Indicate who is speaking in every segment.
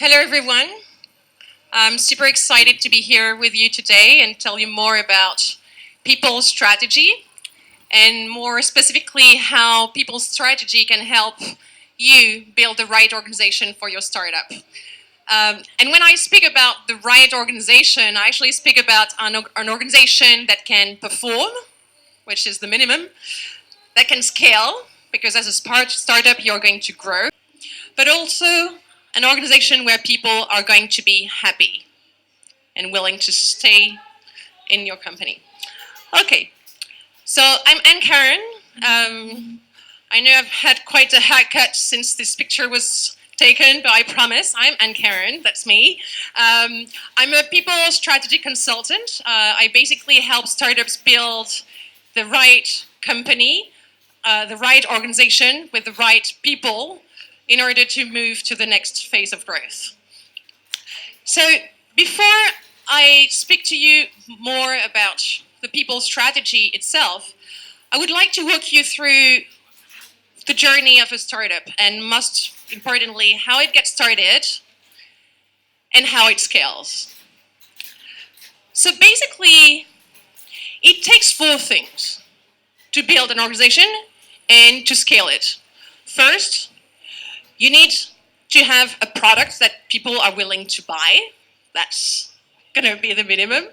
Speaker 1: Hello, everyone. I'm super excited to be here with you today and tell you more about people strategy and more specifically how people strategy can help you build the right organization for your startup. And when I speak about the right organization, I actually speak about an organization that can perform, which is the minimum, that can scale, because as a startup, you're going to grow, but also an organization where people are going to be happy and willing to stay in your company. Okay, so I'm Caron. I know I've had quite a haircut since this picture was taken, but I promise I'm Caron, that's me. I'm a people strategy consultant. I basically help startups build the right company, the right organization with the right people in order to move to the next phase of growth. So before I speak to you more about the people strategy itself, I would like to walk you through the journey of a startup and most importantly, how it gets started and how it scales. So basically, it takes four things to build an organization and to scale it. First, you need to have a product that people are willing to buy. That's going to be the minimum.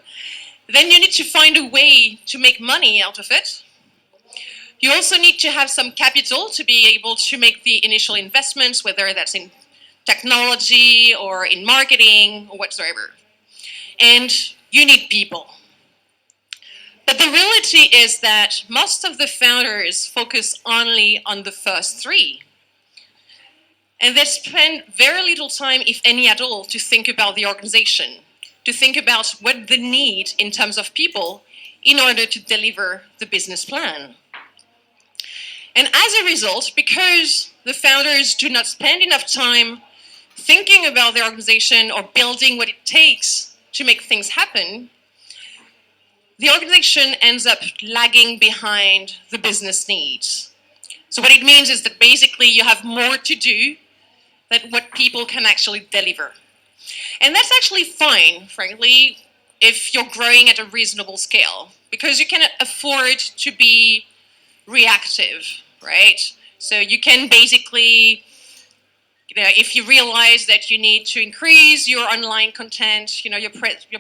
Speaker 1: Then you need to find a way to make money out of it. You also need to have some capital to be able to make the initial investments, whether that's in technology or in marketing or whatsoever. And you need people. But the reality is that most of the founders focus only on the first three. And they spend very little time, if any at all, to think about the organization, to think about what they need in terms of people in order to deliver the business plan. And as a result, because the founders do not spend enough time thinking about the organization or building what it takes to make things happen, the organization ends up lagging behind the business needs. So what it means is that basically you have more to do than what people can actually deliver. And that's actually fine, frankly, if you're growing at a reasonable scale, because you can afford to be reactive, right? So you can basically, if you realize that you need to increase your online content, your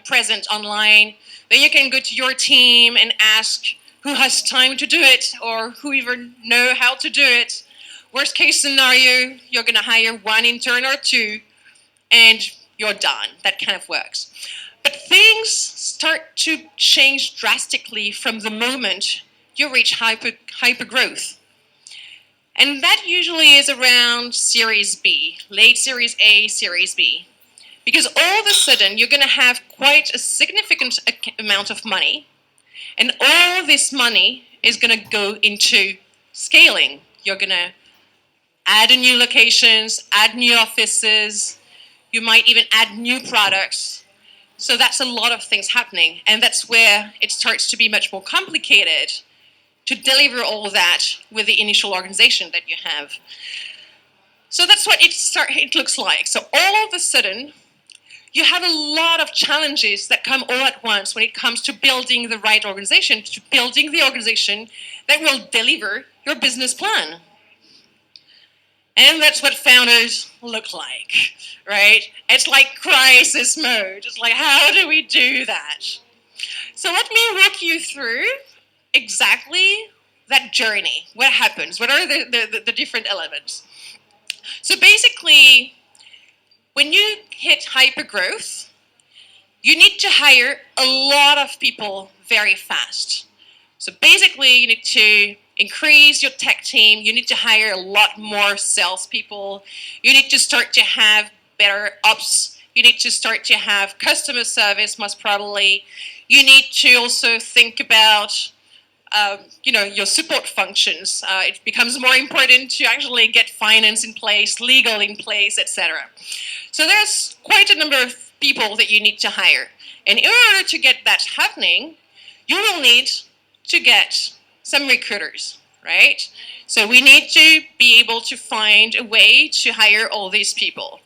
Speaker 1: present online, then you can go to your team and ask who has time to do it or who even know how to do it. Worst case scenario, you're going to hire one intern or two, and you're done. That kind of works. But things start to change drastically from the moment you reach hyper growth. And that usually is around Series B, late Series A, Series B. Because all of a sudden, you're going to have quite a significant amount of money, and all this money is going to go into scaling. You're going to add new locations, add new offices. You might even add new products. So that's a lot of things happening. And that's where it starts to be much more complicated to deliver all that with the initial organization that you have. So that's what it looks like. So all of a sudden, you have a lot of challenges that come all at once when it comes to building the right organization, to building the organization that will deliver your business plan. And that's what founders look like, right? It's like crisis mode. It's like, how do we do that? So let me walk you through exactly that journey. What happens? What are the different elements? So basically, when you hit hypergrowth, you need to hire a lot of people very fast. So basically, you need to increase your tech team. You need to hire a lot more salespeople. You need to start to have better ops. You need to start to have customer service, most probably. You need to also think about your support functions. It becomes more important to actually get finance in place, legal in place, etc. So there's quite a number of people that you need to hire. And in order to get that happening, you will need to get some recruiters, right? So we need to be able to find a way to hire all these people.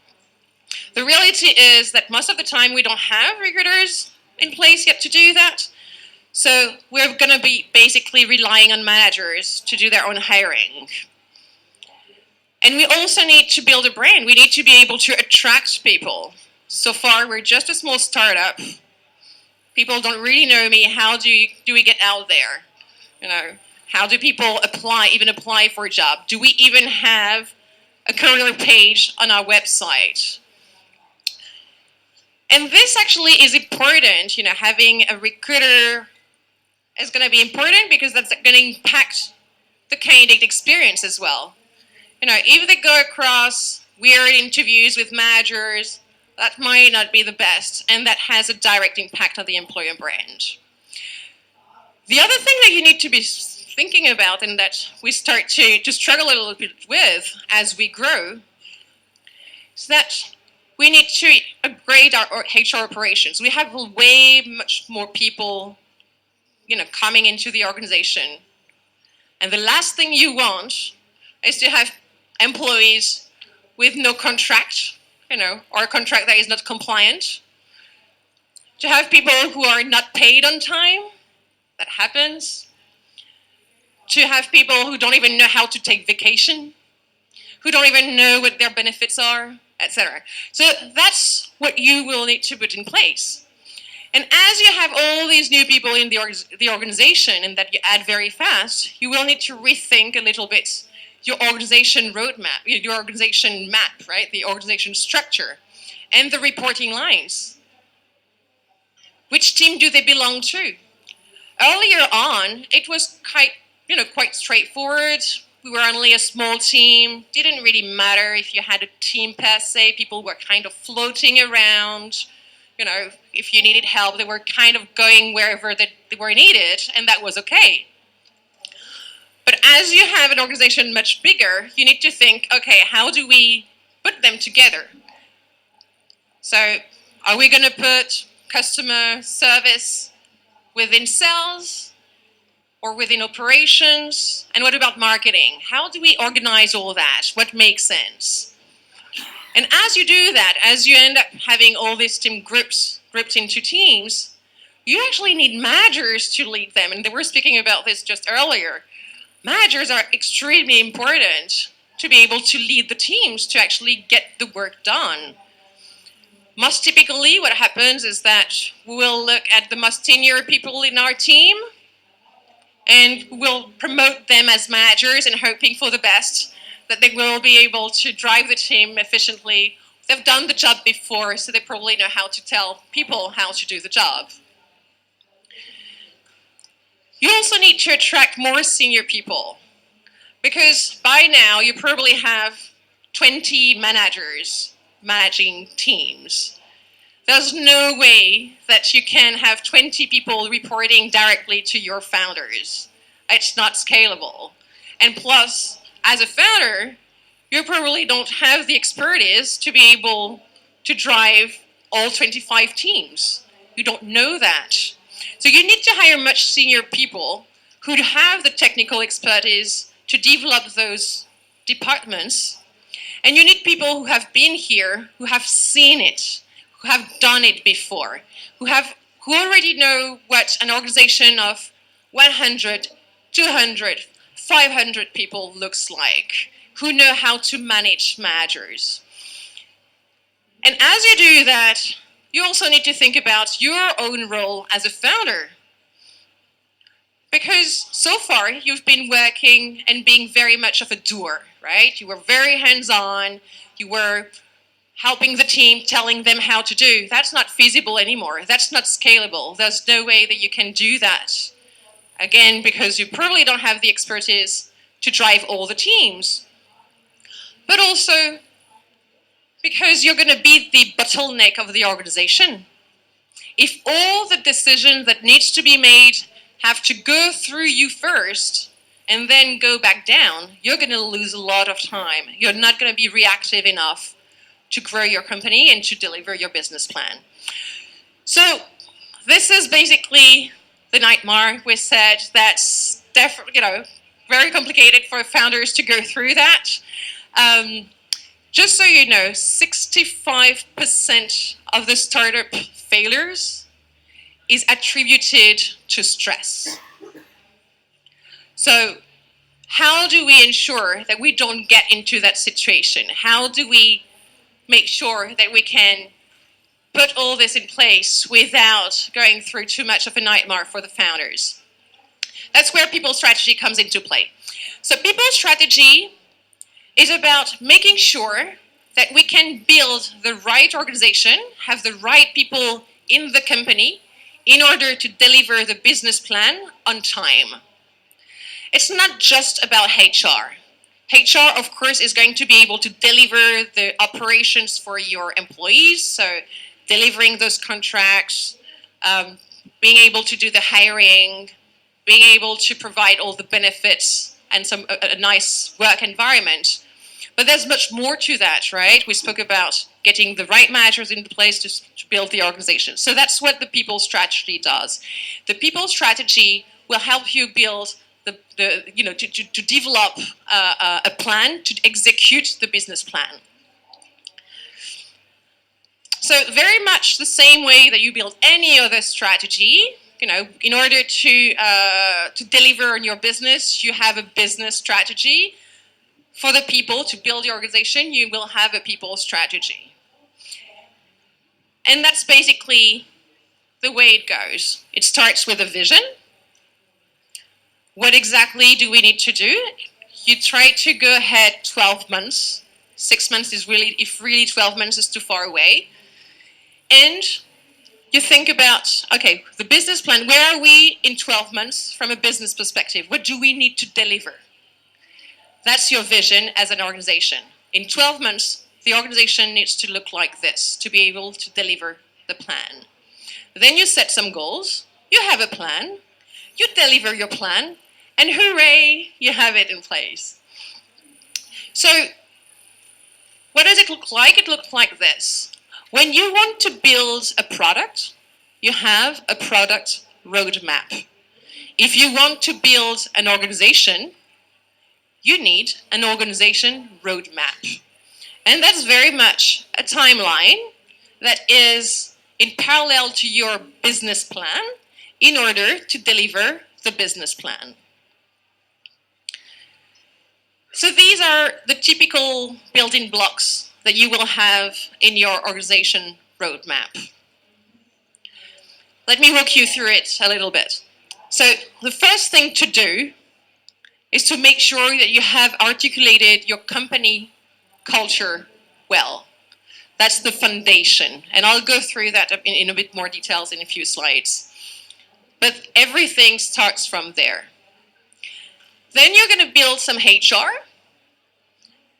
Speaker 1: The reality is that most of the time we don't have recruiters in place yet to do that. So we're going to be basically relying on managers to do their own hiring. And we also need to build a brand. We need to be able to attract people. So far, we're just a small startup. People don't really know me. How do we get out there? How do people even apply for a job? Do we even have a career page on our website? And this actually is important. Having a recruiter is going to be important because that's going to impact the candidate experience as well. If they go across weird interviews with managers, that might not be the best, and that has a direct impact on the employer brand. The other thing that you need to be thinking about, and that we start to struggle a little bit with as we grow, is that we need to upgrade our HR operations. We have way much more people, coming into the organization. And the last thing you want is to have employees with no contract, or a contract that is not compliant. To have people who are not paid on time, that happens. To have people who don't even know how to take vacation, who don't even know what their benefits are, etc. So that's what you will need to put in place. And as you have all these new people in the organization, and that you add very fast, you will need to rethink a little bit your organization roadmap, your organization map, right? The organization structure, and the reporting lines. Which team do they belong to? Earlier on, it was quite straightforward. We were only a small team. Didn't really matter if you had a team per se. People were kind of floating around. If you needed help, they were kind of going wherever they were needed, and that was okay. But as you have an organization much bigger, you need to think, okay, how do we put them together? So are we going to put customer service within sales or within operations? And what about marketing? How do we organize all that? What makes sense? And as you do that, as you end up having all these team groups grouped into teams, you actually need managers to lead them. And they were speaking about this just earlier. Managers are extremely important to be able to lead the teams to actually get the work done. Most typically, what happens is that we will look at the most senior people in our team and we'll promote them as managers and hoping for the best, that they will be able to drive the team efficiently. They've done the job before, so they probably know how to tell people how to do the job. You also need to attract more senior people, because by now you probably have 20 managers managing teams. There's no way that you can have 20 people reporting directly to your founders. It's not scalable. And plus, as a founder, you probably don't have the expertise to be able to drive all 25 teams. You don't know that. So you need to hire much senior people who have the technical expertise to develop those departments. And you need people who have been here, who have seen it, who have done it before, who already know what an organization of 100, 200, 500 people looks like, who know how to manage managers. And as you do that, you also need to think about your own role as a founder. Because so far, you've been working and being very much of a doer, right? You were very hands-on. You were helping the team, telling them how to do. That's not feasible anymore. That's not scalable. There's no way that you can do that. Again, because you probably don't have the expertise to drive all the teams. But also because you're going to be the bottleneck of the organization. If all the decisions that needs to be made have to go through you first and then go back down, you're going to lose a lot of time. You're not going to be reactive enough to grow your company and to deliver your business plan. So this is basically the nightmare. We said that's definitely, very complicated for founders to go through that. Just so you know, 65% of the startup failures is attributed to stress. So how do we ensure that we don't get into that situation? How do we make sure that we can put all this in place without going through too much of a nightmare for the founders? That's where people strategy comes into play. So people strategy is about making sure that we can build the right organization, have the right people in the company in order to deliver the business plan on time. It's not just about HR. HR, of course, is going to be able to deliver the operations for your employees, so delivering those contracts, being able to do the hiring, being able to provide all the benefits and a nice work environment. But there's much more to that, right? We spoke about getting the right managers in place to build the organization. So that's what the people strategy does. The people strategy will help you build to develop a plan to execute the business plan. So very much the same way that you build any other strategy, in order to deliver on your business, you have a business strategy. For the people to build the organization, you will have a people strategy. And that's basically the way it goes. It starts with a vision. What exactly do we need to do? You try to go ahead 12 months. 6 months is if really 12 months is too far away. And you think about, okay, the business plan, where are we in 12 months from a business perspective? What do we need to deliver? That's your vision as an organization. In 12 months, the organization needs to look like this to be able to deliver the plan. Then you set some goals, you have a plan, you deliver your plan, and hooray, you have it in place. So what does it look like? It looks like this. When you want to build a product, you have a product roadmap. If you want to build an organization, you need an organization roadmap. And that's very much a timeline that is in parallel to your business plan in order to deliver the business plan. So these are the typical building blocks that you will have in your organization roadmap. Let me walk you through it a little bit. So the first thing to do is to make sure that you have articulated your company culture well. That's the foundation. And I'll go through that in a bit more details in a few slides. But everything starts from there. Then you're going to build some HR.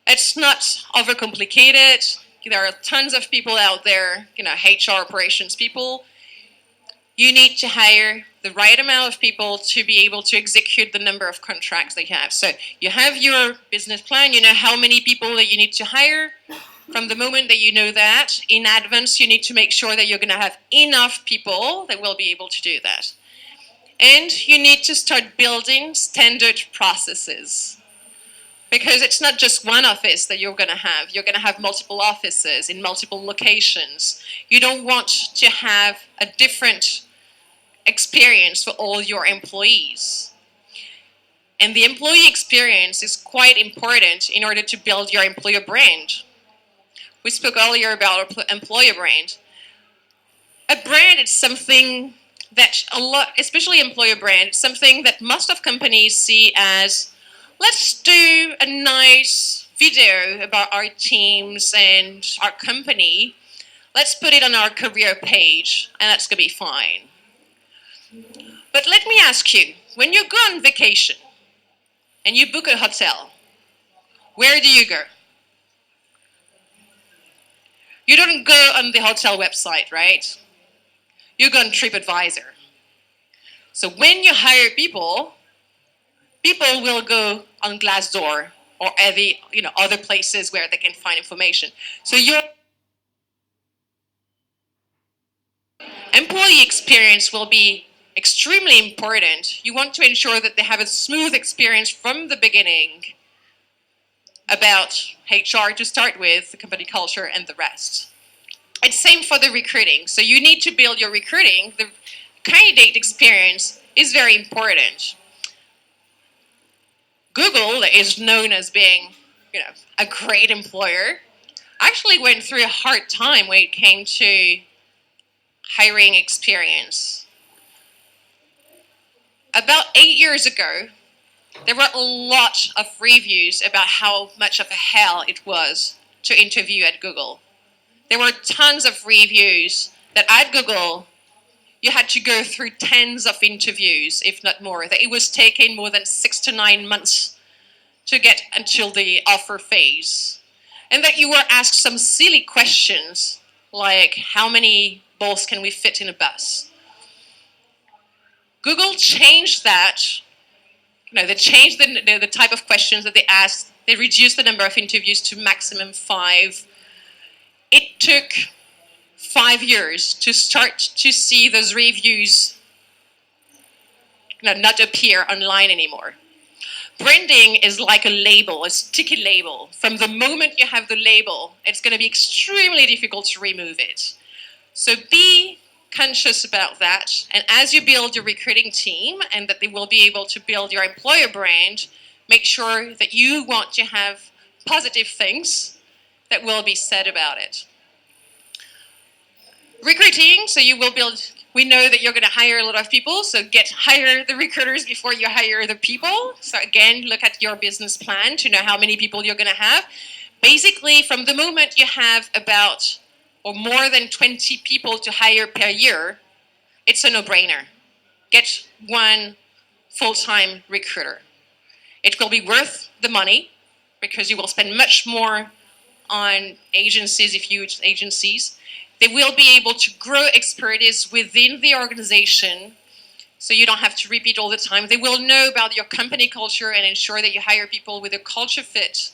Speaker 1: It's not overcomplicated. There are tons of people out there, HR operations people. You need to hire the right amount of people to be able to execute the number of contracts they have. So you have your business plan, you know how many people that you need to hire. From the moment that you know that, in advance, you need to make sure that you're going to have enough people that will be able to do that. And you need to start building standard processes. Because it's not just one office that you're going to have. You're going to have multiple offices in multiple locations. You don't want to have a different experience for all your employees. And the employee experience is quite important in order to build your employer brand. We spoke earlier about employer brand. A brand is something that especially employer brand, it's something that most of companies see as, let's do a nice video about our teams and our company. Let's put it on our career page, and that's going to be fine. But let me ask you, when you go on vacation and you book a hotel, where do you go? You don't go on the hotel website, right? You go on TripAdvisor. So when you hire people, people will go on Glassdoor or other places where they can find information. So your employee experience will be extremely important. You want to ensure that they have a smooth experience from the beginning about HR to start with, the company culture, and the rest. It's same for the recruiting. So you need to build your recruiting. The candidate experience is very important. Google is known as being, a great employer. Actually went through a hard time when it came to hiring experience. About 8 years ago, there were a lot of reviews about how much of a hell it was to interview at Google. There were tons of reviews that at Google, you had to go through tens of interviews, if not more. That it was taking more than 6 to 9 months to get until the offer phase. And that you were asked some silly questions like, how many balls can we fit in a bus? Google changed that. They changed the type of questions that they asked. They reduced the number of interviews to maximum 5. It took 5 years to start to see those reviews not appear online anymore. Branding is like a label, a sticky label. From the moment you have the label, it's going to be extremely difficult to remove it. So be conscious about that. And as you build your recruiting team and that they will be able to build your employer brand, make sure that you want to have positive things that will be said about it. Recruiting, so you will build, we know that you're going to hire a lot of people, so hire the recruiters before you hire the people. So again, look at your business plan to know how many people you're going to have. Basically, from the moment you have about or more than 20 people to hire per year, it's a no-brainer. Get one full-time recruiter. It will be worth the money because you will spend much more on agencies if you use agencies. They will be able to grow expertise within the organization so you don't have to repeat all the time. They will know about your company culture and ensure that you hire people with a culture fit.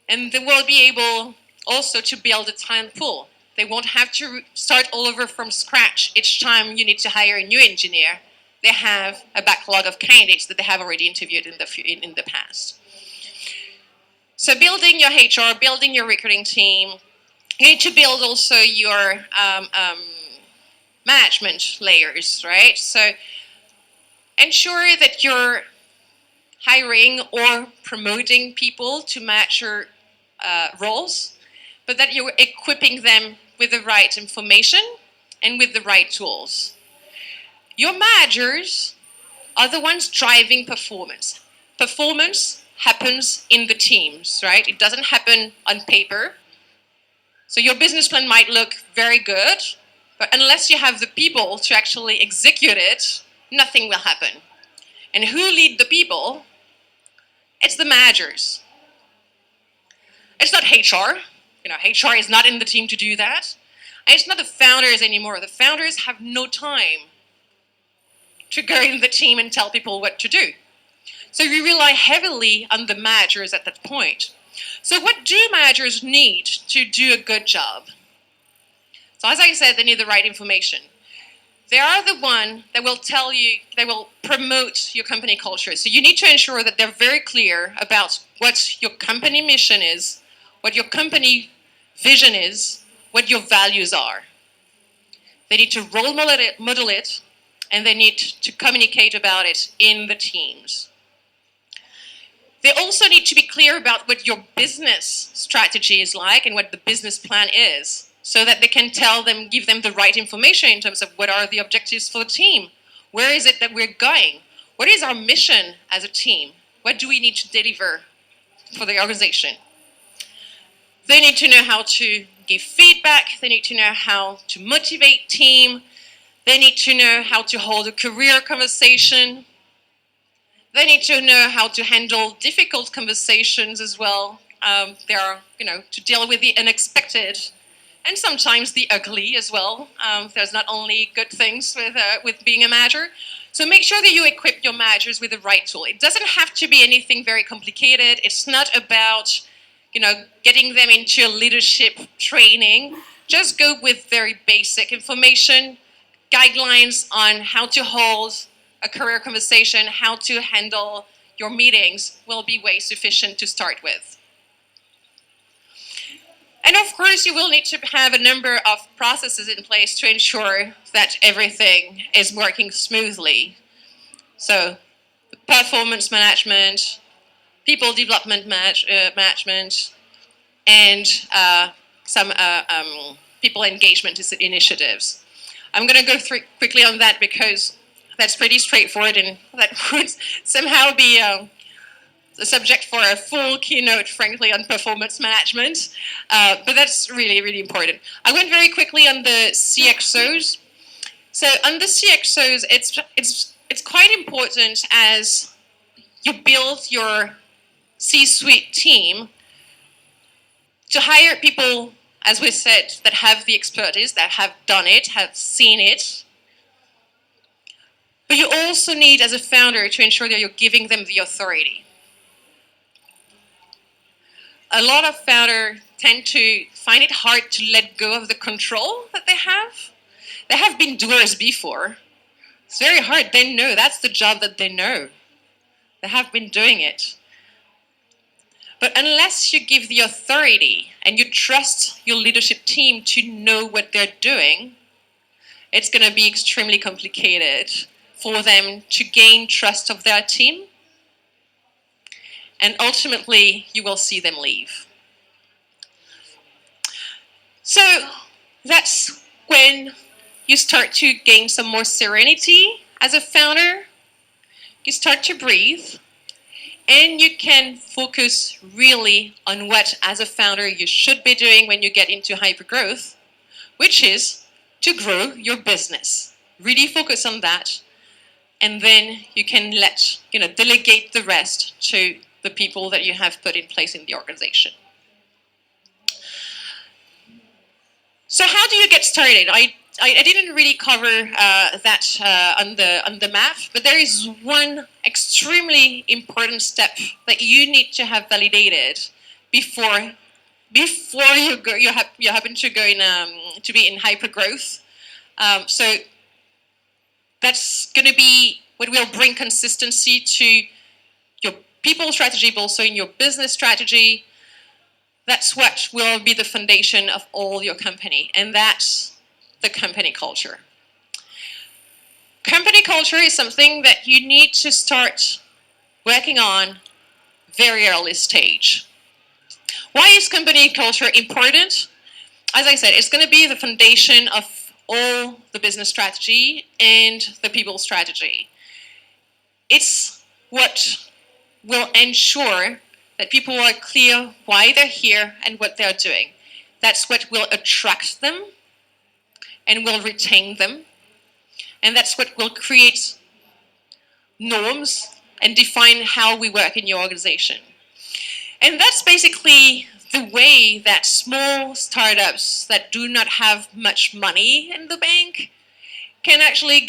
Speaker 1: And they will be able also to build a talent pool. They won't have to start all over from scratch each time you need to hire a new engineer. They have a backlog of candidates that they have already interviewed in the past. So building your HR, building your recruiting team, you need to build also your management layers, right? So ensure that you're hiring or promoting people to match your roles, but that you're equipping them with the right information and with the right tools. Your managers are the ones driving performance. Performance happens in the teams, right? It doesn't happen on paper. So your business plan might look very good, but unless you have the people to actually execute it, nothing will happen. And who lead the people? It's the managers. It's not HR. HR is not in the team to do that. And it's not the founders anymore. The founders have no time to go in the team and tell people what to do. So we rely heavily on the managers at that point. So what do managers need to do a good job? So as I said, they need the right information. They are the one that will tell you, they will promote your company culture. So you need to ensure that they're very clear about what your company mission is, what your company vision is, what your values are. They need to role model it, and they need to communicate about it in the teams. They also need to be clear about what your business strategy is like and what the business plan is, so that they can give them the right information in terms of what are the objectives for the team. Where is it that we're going? What is our mission as a team? What do we need to deliver for the organization? They need to know how to give feedback. They need to know how to motivate team. They need to know how to hold a career conversation. They need to know how to handle difficult conversations as well. They are, to deal with the unexpected and sometimes the ugly as well. There's not only good things with being a manager. So make sure that you equip your managers with the right tool. It doesn't have to be anything very complicated. It's not about, getting them into leadership training. Just go with very basic information, guidelines on how to hold a career conversation, how to handle your meetings will be way sufficient to start with. And of course, you will need to have a number of processes in place to ensure that everything is working smoothly. So, performance management, people development management, and some people engagement initiatives. I'm going to go through quickly on that because that's pretty straightforward and that would somehow be the subject for a full keynote, frankly, on performance management. But that's really, really important. I went very quickly on the CXOs. So on the CXOs, it's quite important as you build your C-suite team to hire people, as we said, that have the expertise, that have done it, have seen it. But you also need, as a founder, to ensure that you're giving them the authority. A lot of founders tend to find it hard to let go of the control that they have. They have been doers before. It's very hard. They know that's the job that they know. They have been doing it. But unless you give the authority and you trust your leadership team to know what they're doing, it's going to be extremely complicated for them to gain trust of their team. And ultimately, you will see them leave. So that's when you start to gain some more serenity as a founder. You start to breathe. And you can focus really on what, as a founder, you should be doing when you get into hypergrowth, which is to grow your business. Really focus on that. And then you can delegate the rest to the people that you have put in place in the organization. So how do you get started? I didn't really cover that on the map, but there is one extremely important step that you need to have validated before you go. You happen to go in to be in hypergrowth. So that's going to be what will bring consistency to your people strategy, but also in your business strategy. That's what will be the foundation of all your company, and that's the company culture. Company culture is something that you need to start working on very early stage. Why is company culture important? As I said, it's going to be the foundation of all the business strategy and the people strategy. It's what will ensure that people are clear why they're here and what they're doing. That's what will attract them and will retain them. And that's what will create norms and define how we work in your organization. And that's basically the way that small startups that do not have much money in the bank can actually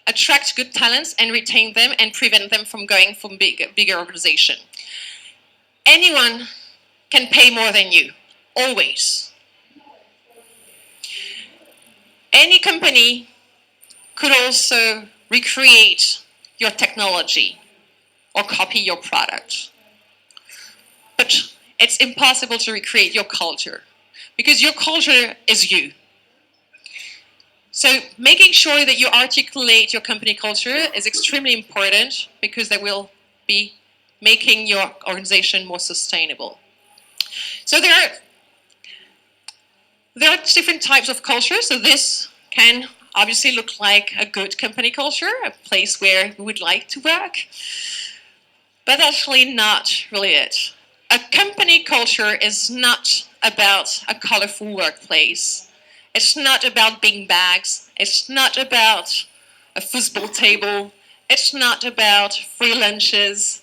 Speaker 1: attract good talents and retain them and prevent them from going from bigger organization. Anyone can pay more than you, always. Any company could also recreate your technology or copy your product. But it's impossible to recreate your culture because your culture is you. So making sure that you articulate your company culture is extremely important because that will be making your organization more sustainable. So there are different types of culture. So this can obviously look like a good company culture, a place where we would like to work, but actually not really it. A company culture is not about a colorful workplace. It's not about bean bags. It's not about a football table. It's not about free lunches.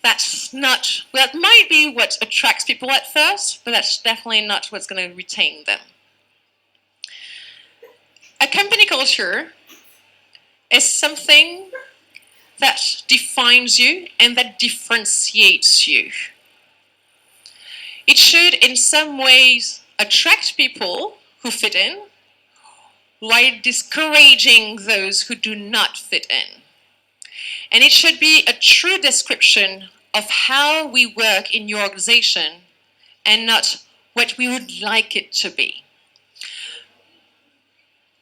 Speaker 1: That might be what attracts people at first, but that's definitely not what's going to retain them. A company culture is something that defines you and that differentiates you. It should, in some ways, attract people who fit in, while discouraging those who do not fit in. And it should be a true description of how we work in your organization and not what we would like it to be.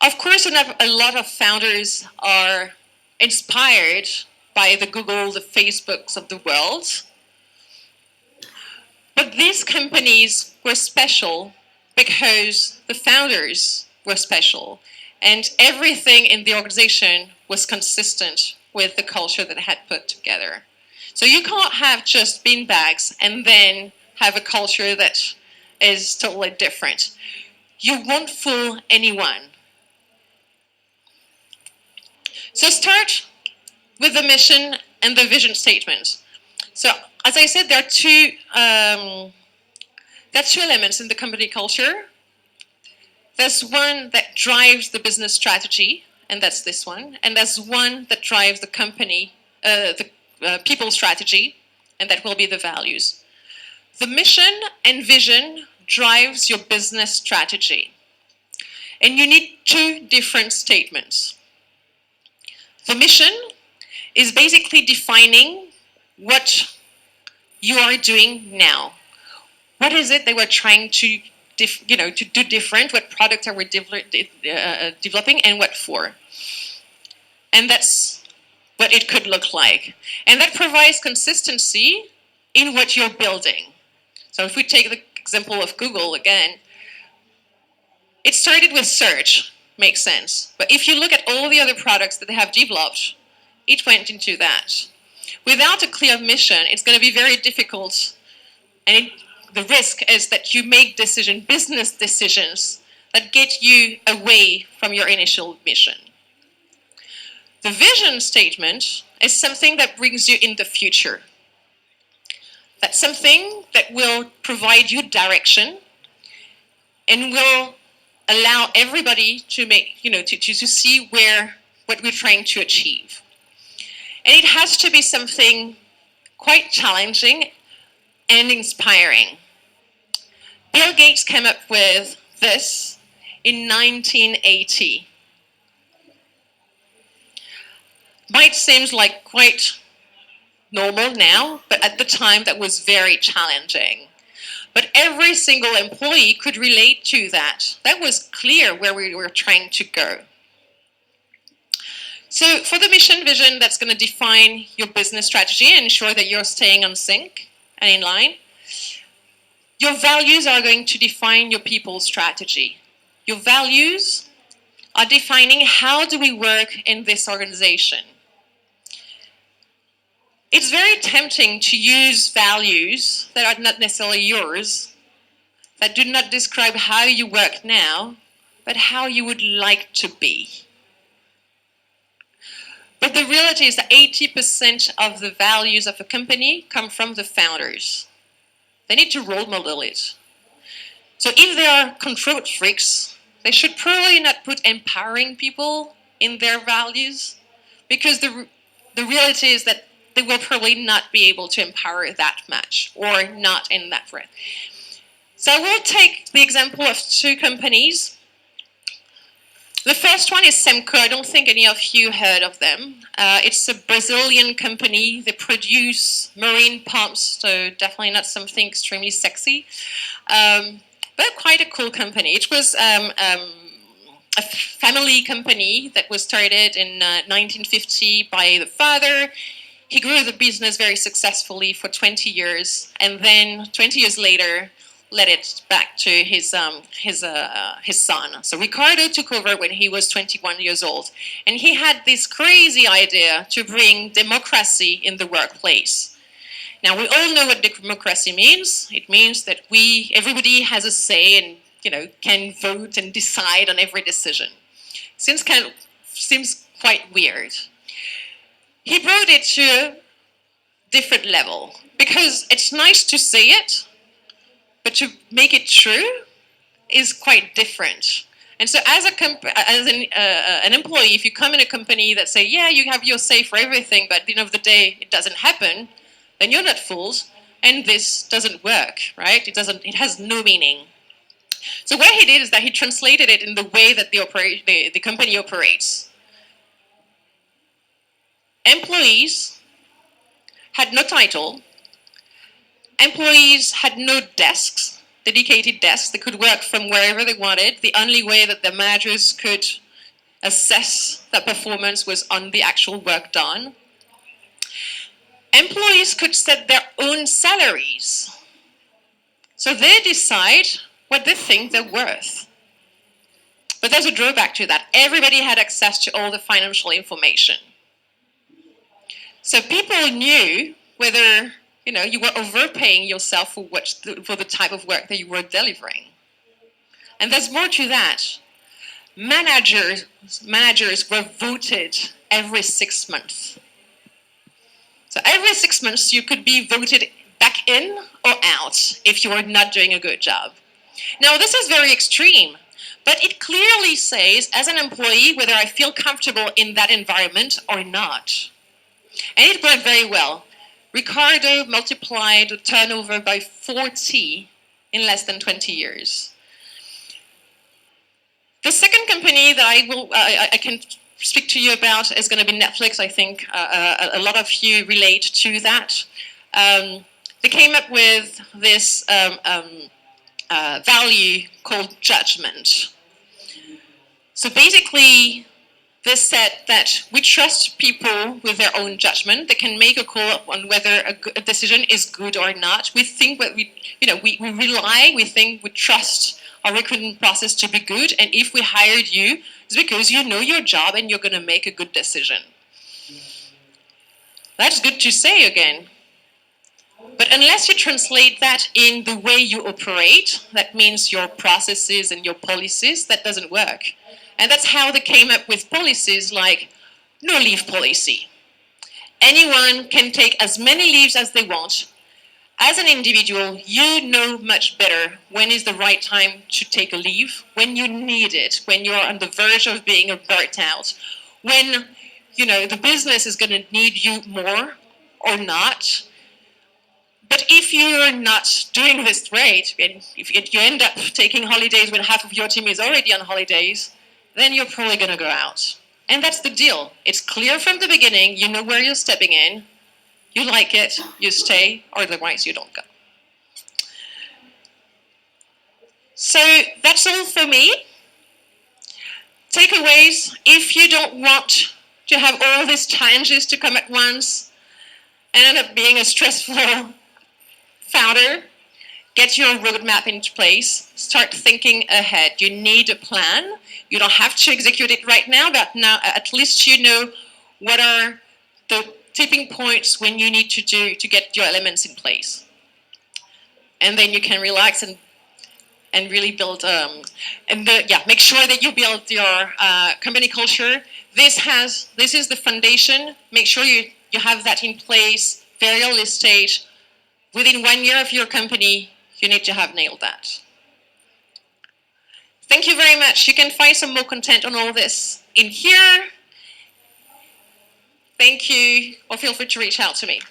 Speaker 1: Of course, a lot of founders are inspired by the Google, the Facebooks of the world. But these companies were special because the founders were special, and everything in the organization was consistent with the culture that they had put together. So you can't have just beanbags and then have a culture that is totally different. You won't fool anyone. So start with the mission and the vision statement. So as I said, there are two elements in the company culture. There's one that drives the business strategy, and that's this one. And there's one that drives the company, people strategy, and that will be the values. The mission and vision drives your business strategy. And you need two different statements. The mission is basically defining what you are doing now. What is it that we're trying to do different? What product are we developing, and what for? And that's what it could look like. And that provides consistency in what you're building. So if we take the example of Google again, it started with search, makes sense. But if you look at all the other products that they have developed, it went into that. Without a clear mission, it's going to be very difficult, and the risk is that you make business decisions that get you away from your initial mission. The vision statement is something that brings you in the future. That's something that will provide you direction and will allow everybody to make, to see what we're trying to achieve. And it has to be something quite challenging and inspiring. Bill Gates came up with this in 1980. Might seem like quite normal now, but at the time that was very challenging. But every single employee could relate to that. That was clear where we were trying to go. So for the mission vision, that's going to define your business strategy and ensure that you're staying on sync and in line. Your values are going to define your people strategy. Your values are defining how do we work in this organization. It's very tempting to use values that are not necessarily yours, that do not describe how you work now, but how you would like to be. But the reality is that 80% of the values of a company come from the founders. They need to role model it. So if they are control freaks, they should probably not put empowering people in their values, because the reality is that they will probably not be able to empower that much, or not in that way. So I will take the example of two companies. The first one is Semco. I don't think any of you heard of them. It's a Brazilian company. They produce marine pumps, so definitely not something extremely sexy, but quite a cool company. It was a family company that was started in 1950 by the father. He grew the business very successfully for 20 years, and then 20 years later, let it back to his son. So Ricardo took over when he was 21 years old, and he had this crazy idea to bring democracy in the workplace. Now we all know what democracy means. It means that everybody has a say and can vote and decide on every decision. Seems quite weird. He brought it to a different level, because it's nice to say it, but to make it true is quite different. And so as an employee, if you come in a company that say, yeah, you have your say for everything, but at the end of the day, it doesn't happen, then you're not fools, and this doesn't work, right? It has no meaning. So what he did is that he translated it in the way that the company operates. Employees had no title. Employees had no desks. dedicated desks. They could work from wherever they wanted. The only way that the managers could assess that performance was on the actual work done. Employees could set their own salaries. So they decide what they think they're worth. But there's a drawback to that. Everybody had access to all the financial information. So people knew whether you were overpaying yourself for the type of work that you were delivering. And there's more to that. Managers were voted every 6 months. So every 6 months you could be voted back in or out if you were not doing a good job. Now this is very extreme, but it clearly says as an employee whether I feel comfortable in that environment or not. And it worked very well. Ricardo multiplied the turnover by 40 in less than 20 years. The second company that I can speak to you about is going to be Netflix. I think a lot of you relate to that. They came up with this value called judgment. So basically, they said that we trust people with their own judgment. They can make a call on whether a decision is good or not. We think that we trust our recruitment process to be good. And if we hired you, it's because you know your job and you're going to make a good decision. That's good to say again. But unless you translate that in the way you operate, that means your processes and your policies, that doesn't work. And that's how they came up with policies like no leave policy. Anyone can take as many leaves as they want. As an individual, you know much better when is the right time to take a leave, when you need it, when you're on the verge of being burnt out, when the business is going to need you more or not. But if you're not doing this great, and if you end up taking holidays when half of your team is already on holidays, then you're probably going to go out. And that's the deal. It's clear from the beginning, you know where you're stepping in, you like it, you stay, or otherwise you don't go. So that's all for me. Takeaways: if you don't want to have all these challenges to come at once and end up being a stressful founder, get your roadmap into place. Start thinking ahead. You need a plan. You don't have to execute it right now, but now at least you know what are the tipping points when you need to get your elements in place. And then you can relax and really build, make sure that you build your company culture. This is the foundation. Make sure you have that in place, very early stage. Within 1 year of your company, you need to have nailed that. Thank you very much. You can find some more content on all this in here. Thank you, or feel free to reach out to me.